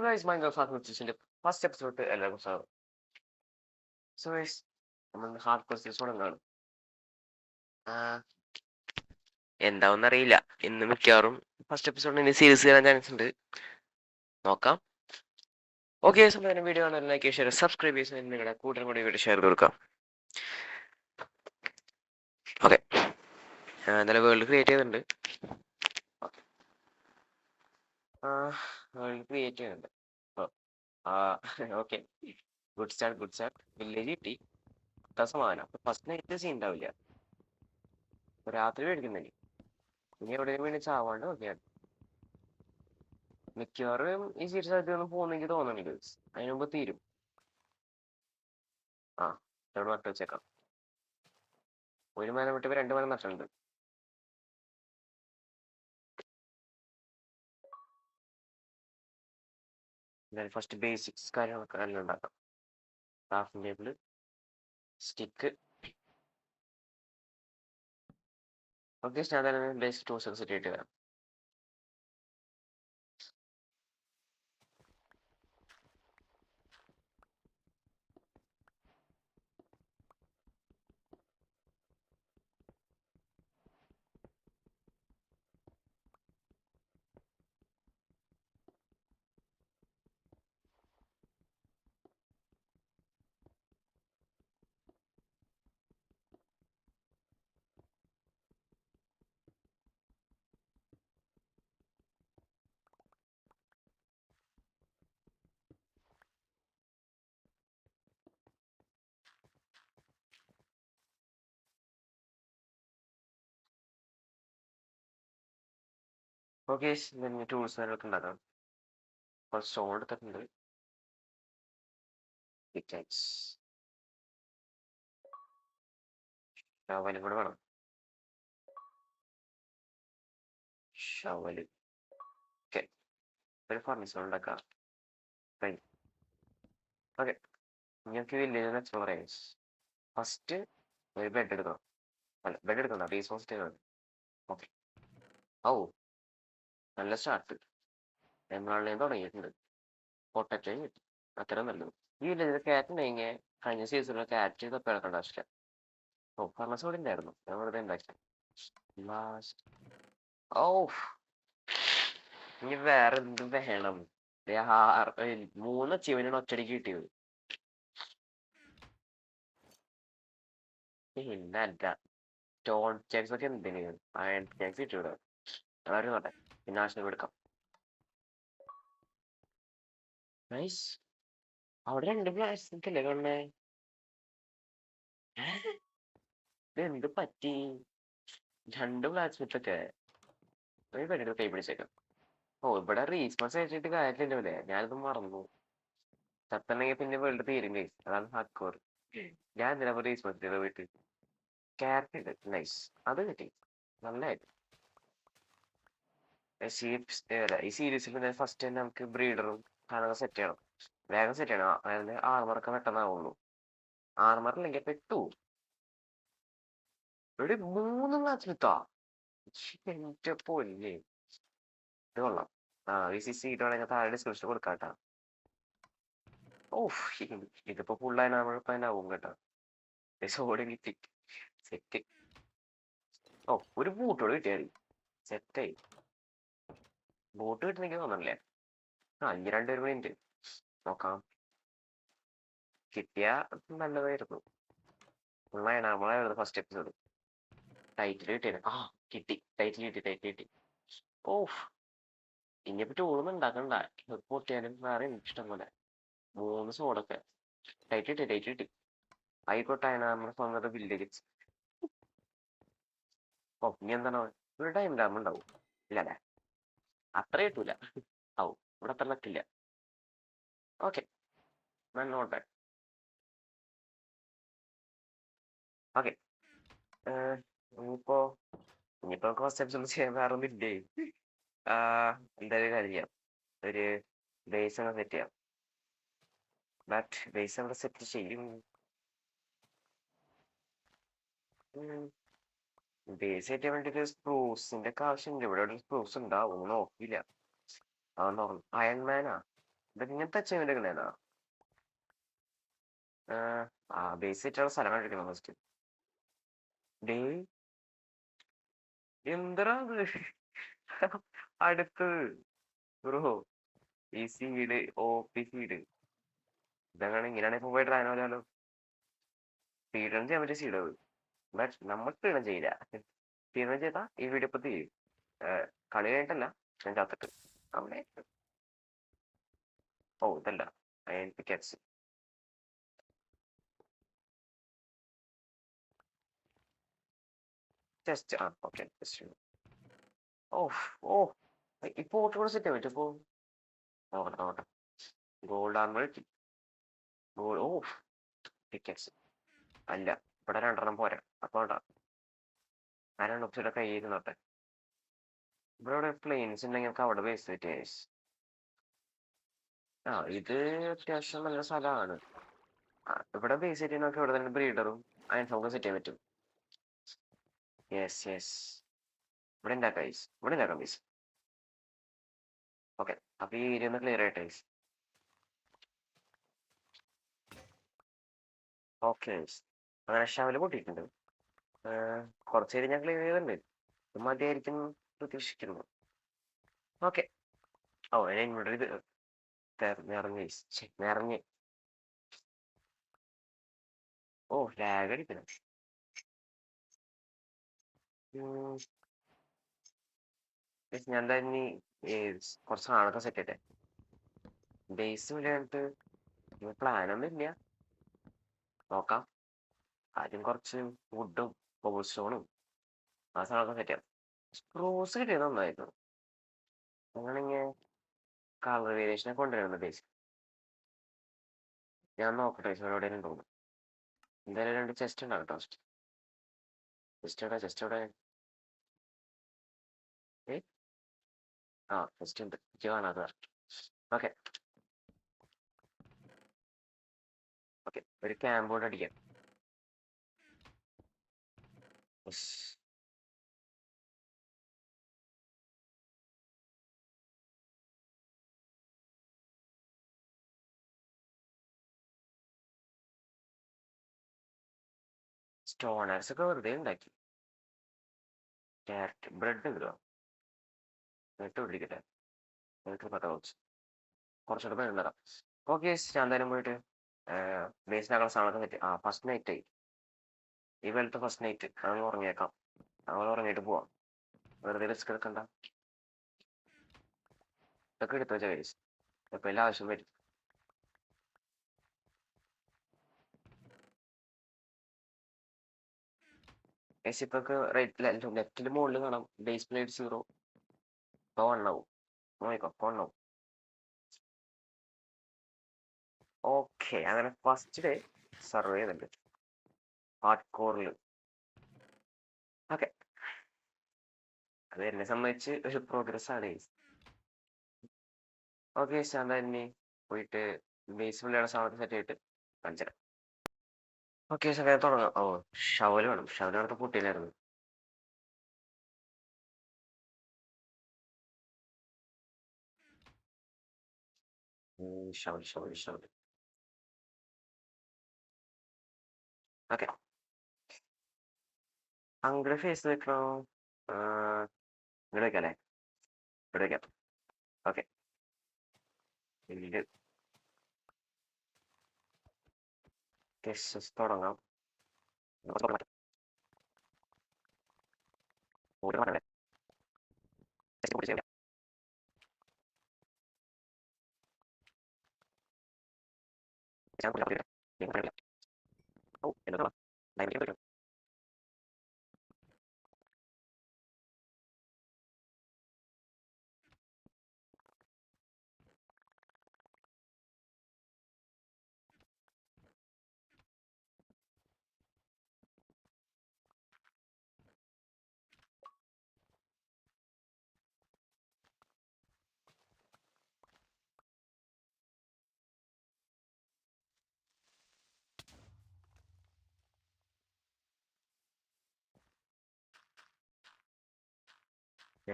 Guys mind hard first episode എല്ലാവർക്കും സ്വാഗതം. So guys നമ്മൾ ഹാർഡ് ക്വസ്റ്റ്യൻസ് തുടങ്ങാണ്. എന്താവെന്ന് അറിയില്ല. ഇന്ന് മിക്കവാറും ഫസ്റ്റ് എപ്പിസോഡിന് ഇനി സീരീസ് ചെയ്യാൻ ചാൻസ് ഉണ്ട്. നോക്കാം. ഓക്കെ, സമയം വീഡിയോ ആണ് ലൈക്ക് ഷെയർ സബ്സ്ക്രൈബ് ചെയ്ത് നിങ്ങളുടെ കൂട്ടുകാരും കൂടി വീഡിയോ ഷെയർ ചെയ്ത് കൊടുക്കാം. ഓക്കെ, എന്തായാലും വേൾഡ് ക്രിയേറ്റ് ചെയ്തിട്ടുണ്ട്. വേൾഡ് ക്രിയേറ്റ് ചെയ്യുന്നുണ്ട്. Okay, good start. വില്ലേജ് കിട്ടി. സമാധാനം. ഫസ്റ്റ് നൈറ്റ് സീൻ ഉണ്ടാവില്ല. രാത്രി മേടിക്കുന്നില്ല. ഇനി എവിടെയും വേണ്ടി ചാവാണ്ട് നോക്കിയാണ്. മിക്കവാറും ഈ സീരീസ് ആയിട്ട് ഒന്നും പോകുന്നെങ്കിൽ തോന്നുന്നുണ്ട്. അതിന് മുമ്പ് തീരും. ഇവിടെ നട്ട് വെച്ചേക്കാം. ഒരു മരം വിട്ട് രണ്ട് മരം നട്ടുണ്ട്. ഫസ്റ്റ് ബേസിക്സ് കാര്യങ്ങളൊക്കെ എല്ലാം ഉണ്ടാക്കാം. Crafting table, stick. ഓക്കെ, ഞാൻ ബേസിക് ടൂൾസ് ഒക്കെ സെറ്റ് ചെയ്തിട്ട് വരാം. ഓക്കെ, ടൂൾസ് കാര്യങ്ങളൊക്കെ ഉണ്ടാക്കാം. കുറച്ച് സ്റ്റോൺ എടുത്തിട്ടുണ്ട്. പിക്കാക്സ്, ഷവലും കൂടെ വേണം. ഷവല്. ഓക്കെ, ഒരു ഫർണിച്ചർ ഉണ്ടാക്കാം. ഓക്കെ, നിങ്ങൾക്ക് വില്ലേജ് എക്സ്പ്ലോർ ചെയ്യാം. ഫസ്റ്റ് ഒരു ബെഡ് എടുക്കണം. അല്ല, ബെഡ് എടുക്കണ്ട, റീസോഴ്സ് ചെയ്യണം. ഓക്കെ. ഓ, നല്ല സ്റ്റാർട്ട്. എമറാൾഡിൽ തുടങ്ങിയിട്ടുണ്ട്. പൊട്ടറ്റോയും കിട്ടി. അത്ര നല്ലത്. ഈ വില്ലേജിൽ ക്യാറ്റ് ഉണ്ടെങ്കിൽ കഴിഞ്ഞ സീസണിൽ ക്യാറ്റ് ഇതൊക്കെ ഇളക്കേണ്ട ആവശ്യമില്ല. ഓ, ഫർണസ് കൂടി ഉണ്ടായിരുന്നു. ഞാൻ വെറുതെ ഉണ്ടാക്കി. ലാസ്റ്റ്. ഓ, ഇനി വേറെ എന്ത് വേണം? 3 അച്ചീവ്മെന്റാണ് ഒറ്റയടിക്ക് കിട്ടിയത്. പിന്നല്ല, സ്റ്റോൺ ചാക്സ് ഒക്കെ എന്തിനു? അയൺ ചാക്സ് കിട്ടിവിടെ. അതാരും നോട്ടെ. പിന്നെ ആവശ്യം എടുക്കാം. നൈസ്. അവിടെ 2 പ്ലാസ്റ്റിക് അല്ലേ കൊണ്ടേ? എന്ത് പറ്റി? 2 പ്ലാസ്റ്റിക് ഒക്കെ പെട്ടെന്ന് കൈ പിടിച്ചേക്കാം. ഓ, ഇവിടെ റീസ്പോൺസ് വെച്ചിട്ട് കാര്യമില്ലല്ലേ? ഞാനിത് മറന്നു. ചത്തണെങ്കിൽ പിന്നെ വേൾഡ് തീരും ഗൈസ്. അതാണ് ഹക്കോർ. ഞാൻ എന്തിനാ റീസ്പോൺസ് ചെയ്ത വീട്ടിൽ? ക്യാരറ്റ് ഉണ്ട്. നൈസ്, അത് കിട്ടി. നല്ലതായിട്ട്. ഈ സീരീസിൽ ഫസ്റ്റ് തന്നെ നമുക്ക് ബ്രീഡറും സാധനങ്ങൾ സെറ്റ് ചെയ്യണം. വേഗം സെറ്റ് ചെയ്യണം. അതായത് ആർമറൊക്കെ പെട്ടെന്നാവുള്ളൂ. ആർമറില്ലെങ്കിൽ പെട്ടു. ഇവിടെ 3 മാച്ച് വിത്താ. എന്റെ പൊന്നെ, ഇത് കൊള്ളാം. ഈ സീറ്റ് വേണമെങ്കിൽ താഴെ ഡിസ്ക്രിപ്ഷൻ കൊടുക്കാട്ടാ. ഓഹ്, ഇതിപ്പോ ഫുള്ളായി നമ്മളിപ്പോ തന്നെ ആവും കേട്ടോ. സോഡ് കിട്ടി. സെറ്റ്. ഓ, ഒരു ബൂട്ടോട് കിട്ടിയാൽ മതി. സെറ്റായി. ബൂട്ട് കിട്ടുന്നെങ്കിൽ തോന്നണല്ലേ? ഇനി 2 മിനിറ്റ് നോക്കാം. കിട്ടിയ നല്ലതായിരുന്നു. ഫുള്ളായാണ് നമ്മളായിരുന്നു ഫസ്റ്റ് എപ്പിസോഡ്. ടൈറ്റിൽ കിട്ടിയത്. കിട്ടി. ടൈറ്റിൽ കിട്ടി. ഓഹ്, ഇനിയിപ്പോ ടൂളൊന്നും ഉണ്ടാക്കണ്ട. പൊട്ടിയാലും വേറെ ഇഷ്ടം പോലെ 3 സോഡൊക്കെ. ടൈറ്റ് കിട്ടി. ആയിക്കോട്ടെ, നമ്മുടെ സ്വന്തം വില്ലേജ്. ഓ, ഇനി എന്താണ്? ഒരു ടൈം ലാമ്പ് ഉണ്ടാവും. ഇല്ലല്ലേ? അത്ര കിട്ടൂല. ആവും. ഇവിടെ അത്ര ലക്കില്ല. ഓക്കെ, നോട്ടെ. ഓക്കെ, ഇനിയിപ്പോ കുറച്ച് സ്റ്റെപ്സ് ചെയ്യാൻ വേറെ ഒന്നും ഇല്ലേ? എന്തായാലും കാര്യം ചെയ്യാം. ഒരു ബേസ് അങ്ങ് സെറ്റ് ചെയ്യാം. ബട്ട് ബേസ് അവിടെ സെറ്റ് ചെയ്യും. ബേസ് സെറ്റ് ചെയ്യാൻ വേണ്ടിയിട്ട് സ്പ്രൂസിന്റെ ഒക്കെ ആവശ്യമുണ്ട്. ഇവിടെ ഒരു സ്പ്രൂസ് ഉണ്ടാവും, നോക്കിയില്ല. അതൊന്നും അയൺമാനാ. ഇങ്ങനത്തെ അച്ചീവ്മെന്റ് ഒക്കെ ഉണ്ടായിരുന്നോ? ആ ബേസ് ആയിട്ടുള്ള സ്ഥലം കണ്ടിരിക്കണം ഫസ്റ്റ്. ഡേ എന്തരാ അടുത്തത് ബ്രോ, ഈ സീഡ് ഓപ്പി സീഡ് ഇതങ്ങനെ ഇങ്ങനെയാണെങ്കിൽ ഇപ്പൊ പോയിട്ട് ആയാലോ. സ്പീഡ് റൺ ചെയ്യാൻ പറ്റിയ സീഡ് അത്. ബട്ട് നമ്മൾ സ്പീഡ് റൺ ചെയ്യില്ല. സ്പീഡ് റൺ ചെയ്താ ഈ വീഡിയോ ഇപ്പൊ തീരും. കളി കഴിഞ്ഞിട്ടല്ല, ഞാൻ ചത്തിട്ട് അവിടെ. ഓ ഇതല്ല പിക്കാക്സ്. Just okay just. ഓ ഓ ഇപ്പൊ ഓട്ടോ സെറ്റ് ചെയ്യാൻ പറ്റും ഇപ്പൊ. നോക്കട്ടെ നോക്കട്ടെ. Gold armour gold. ഓ പിക്കാക്സ് അല്ല, ഇവിടെ 2 പോരാ. അപ്പൊ ആരാണ് ഒപ്പിച്ചിട്ട് കയ്യിൽ നോട്ടെ. ഇവിടെ പ്ലെയിൻസ് ഉണ്ടെങ്കിൽ നമുക്ക് അവിടെ ബേസ് സെറ്റ് ചെയ്യാം. ഇത് അത്യാവശ്യം നല്ല സ്ഥലമാണ്. ഇവിടെ ബേസ് സെറ്റ് ചെയ്യുന്ന ഇവിടെ തന്നെ ബ്രീഡറും അയൺഫോമും സെറ്റ് ചെയ്യാൻ പറ്റും. യെസ് യെസ്, ഇവിടെ ഉണ്ടാക്കാം ഗൈസ്, ഇവിടെ ഉണ്ടാക്കാം ഗൈസ്. ഓക്കെ, അപ്പൊ ഈ ഏരിയ ഒന്ന് ക്ലിയർ ആയിട്ട് ഗൈസ്. ഓക്കെ ഗൈസ്, അങ്ങനെ ഷവല് പൊട്ടിയിട്ടുണ്ട്. കുറച്ച് ഏരിയ ഞാൻ ക്ലിയർ ചെയ്തിട്ടുണ്ട്. ഇത് മതിയായിരിക്കും പ്രതീക്ഷിക്കുന്നു. ഓക്കെ. ഓ ഞാൻ ഇവിടെ ഇത് നിറഞ്ഞ് ഗൈസ്, നിറഞ്ഞ്. ഓ ലാഗ് അടിക്കുന്നു. ഞാൻ തന്നെ കുറച്ച് സാധനമൊക്കെ സെറ്റ് ചെയ്തേ. ബേസ് വിളിയായിട്ട് പ്ലാനൊന്നും ഇല്ല, നോക്കാം. ആദ്യം കുറച്ച് വുഡും കോബിൾ സ്റ്റോണും ആ സാധനമൊക്കെ സെറ്റ് ചെയ്യാം. സ്പ്രൂസ് കിട്ടിയത് നന്നായിരുന്നു. അങ്ങനെങ്കിൽ കളർ വേരിയേഷനെ കൊണ്ടുവരുന്നത് ബേസ്. ഞാൻ നോക്കട്ടെ എവിടെയും തോന്നുന്നു. എന്തായാലും 2 ചെസ്റ്റ് ഉണ്ടാവും കേട്ടോ. ചെസ്റ്റ് എവിടെ? ഏ ചെസ്റ്റ് ഉണ്ട്, കാണാതെ. ഓക്കെ ഓക്കെ, ഒരു ക്യാമ്പ് ബോർഡ് അടിക്കാം. സ്റ്റോണേഴ്സ് ഒക്കെ വെറുതെ ഉണ്ടാക്കി. ക്യാരറ്റ് ബ്രെഡ് ഇടുക, എന്നിട്ട് പിടിക്കട്ടെ. എന്നിട്ട് പത്ത കുറച്ചുകൂടെ പേര് ഉണ്ടാക്കാം. ഓക്കെ, ഞാൻ എന്തായാലും പോയിട്ട് ബേസിനാക്കുന്ന സാധനമൊക്കെ സെറ്റ്. ഫസ്റ്റ് നൈറ്റ് ആയി ഈ വെലത്തെ ഫസ്റ്റ് നൈറ്റ്. നമ്മൾ ഉറങ്ങിയേക്കാം, നമ്മൾ ഉറങ്ങിയിട്ട് പോവാം. വെറുതെ റിസ്ക് എടുക്കണ്ട. ഇതൊക്കെ എടുത്തു വെച്ചാൽ കേസ് ഇപ്പൊ എല്ലാ ആവശ്യം വരും. കേസ് ഇപ്പൊക്കെ ലെഫ്റ്റില് മുകളിൽ കാണാം ബേസ് പ്ലേറ്റ് 0. ഇപ്പൊ 1 ആവും. നോക്കോ 1 ആവും. ഓക്കെ, അങ്ങനെ ഫസ്റ്റ് ഡേ സർവേ ചെയ്തിട്ടുണ്ട് ഹാർഡ് കോറിൽ. ഓക്കെ, അത് എന്നെ സംബന്ധിച്ച് ഒരു പ്രോഗ്രസ് ആണ്. ഓക്കെ, ഞാൻ തന്നെ പോയിട്ട് ബേസ് പുള്ളിയുടെ സാധനത്തിൽ സെറ്റ് ചെയ്തിട്ട് കാണിച്ചു തരാം. ഓക്കെ, സമയം തുടങ്ങാം. ഷവല് വേണം. ഷവല് അടുത്ത് പൊട്ടിയില്ലായിരുന്നു. ഷവൽ. ഓക്കെ, അങ്ങോട്ട് ഫേസ് വെക്കണോ? ഇങ്ങോട്ട് വെക്കാം അല്ലേ? ഇവിടെ വെക്കാം. ഓക്കെ, തുടങ്ങാം.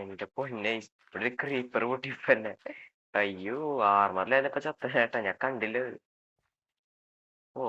എന്റെ പൊന്നെ, ഇവിടെ ക്രീപ്പർ പൊട്ടിപ്പന്നെ. അയ്യോ ആർമറിലൊക്കെ ചത്ത ചേട്ടാ ഞാൻ കണ്ടില്ല ഇത്. ഓ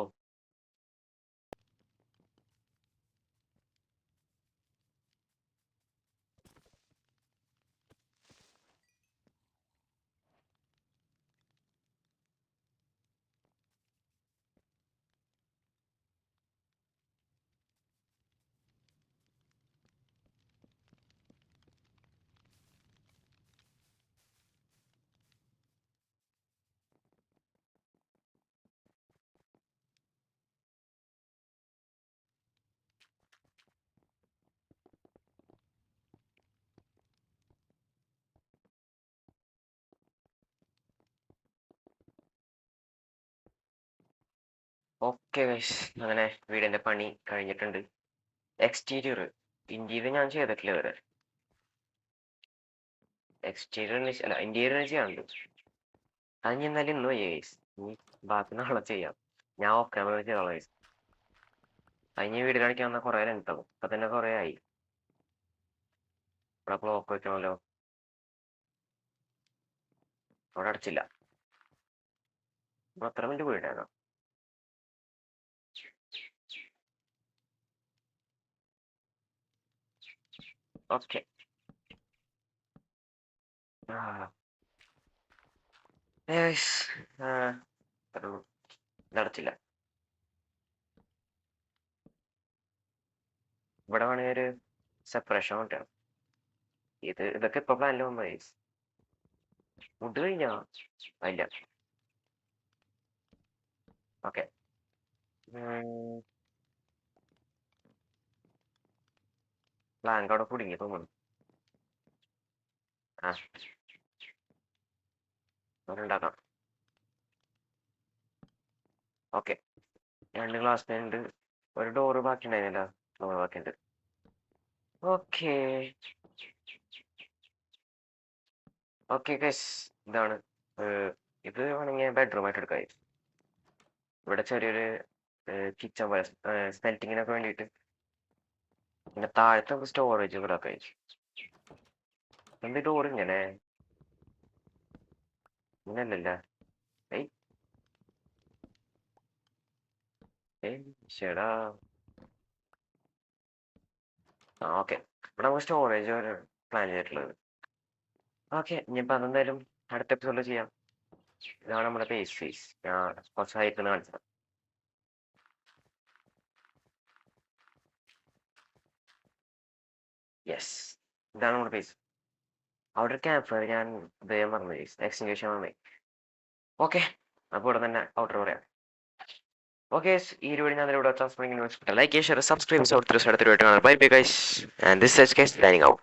ഓക്കെ ഗൈസ്, അങ്ങനെ വീടിന്റെ പണി കഴിഞ്ഞിട്ടുണ്ട്. എക്സ്റ്റീരിയർ ഇന്റീരിയർ ഞാൻ ചെയ്തിട്ടില്ല ഇതുവരെ. എക്സ്റ്റീരിയർ അല്ല ഇന്റീരിയർ ചെയ്യാനുണ്ട്. അത് ഞാൻ എന്നാലും ഇന്ന് വയ്യ ഗൈസ്, ഇനി ബാക്കി നാളെ ചെയ്യാം. ഞാൻ ഓക്കെ ചെയ്തോളാം ഗൈസ്. അതിന് വീട് കാണിക്കാൻ വന്നാൽ കുറെ ലെങ്താവും, ഇപ്പൊ തന്നെ കുറെ ആയി. ഇവിടെ ക്ലോക്ക് വെക്കണമല്ലോ, അവിടെ അടച്ചില്ല. അത്ര മിനിറ്റ് വീടാണോ? ഓക്കെ ഇതടച്ചില്ല. ഇവിടെ വേണമെങ്കിൽ ഒരു സെപ്പറേഷൻ കിട്ടണം. ഇതൊക്കെ ഇപ്പൊ പ്ലാനിൽ വന്നു ഗൈസ്. ഫുഡ് കഴിഞ്ഞാ ഇല്ല. ഓക്കെ പ്ലാങ്ക് അവിടെ കുടുങ്ങി തോന്നുന്നു. ആ ഉണ്ടാക്കാം. ഓക്കെ 2 ഗ്ലാസ് ഉണ്ട്, ഒരു ഡോറ് ബാക്കി ഉണ്ടായിരുന്നില്ല, ഡോറ് ബാക്കിയുണ്ട്. ഓക്കെ ഓക്കെ ഗൈസ്, ഇതാണ് ഇത് വേണമെങ്കിൽ ബെഡ്റൂം ആയിട്ട് എടുക്കാം. ഇവിടെ ചെറിയൊരു കിച്ചൺ പോലെ സ്മെൽറ്റിങ്ങിനൊക്കെ വേണ്ടിയിട്ട്. പിന്നെ താഴത്തെ നമുക്ക് സ്റ്റോറേജ് ഇവിടെ ഒക്കെ. എന്ത് ഡോർ ഇങ്ങനെ ഇങ്ങനല്ലല്ല. ഏയ് ഏയ് ശടാ. ആ ഓക്കെ, ഇവിടെ നമുക്ക് സ്റ്റോറേജ് പ്ലാൻ ചെയ്തിട്ടുള്ളത്. ഓക്കെ ഇനിയിപ്പോൾ അതെന്തായാലും അടുത്ത എപ്പിസോഡിൽ ചെയ്യാം. ഇതാണ് നമ്മുടെ ഫേസ്. ഞാൻ കുറച്ച് ഹൈറ്റ് കാണിച്ചത്. യെസ്, ഇതാണ് നമ്മുടെ ഫേസ്. അവിടെ ഒരു ക്യാമ്പ് ഫയർ ഞാൻ ദയം പറഞ്ഞു എക്സ്റ്റിങ്ഷൻ വന്നേ. ഓക്കെ, അപ്പോൾ ഇവിടെ തന്നെ ഔട്ടർ പറയാം. ഓക്കെ, ഈ ഒരു വീഡിയോ ഞാൻ ഇവിടെ ലൈക്ക് ഷെയർ സബ്സ്ക്രൈബ് അടുത്തൊരു bye bye guys, and this such guys signing out.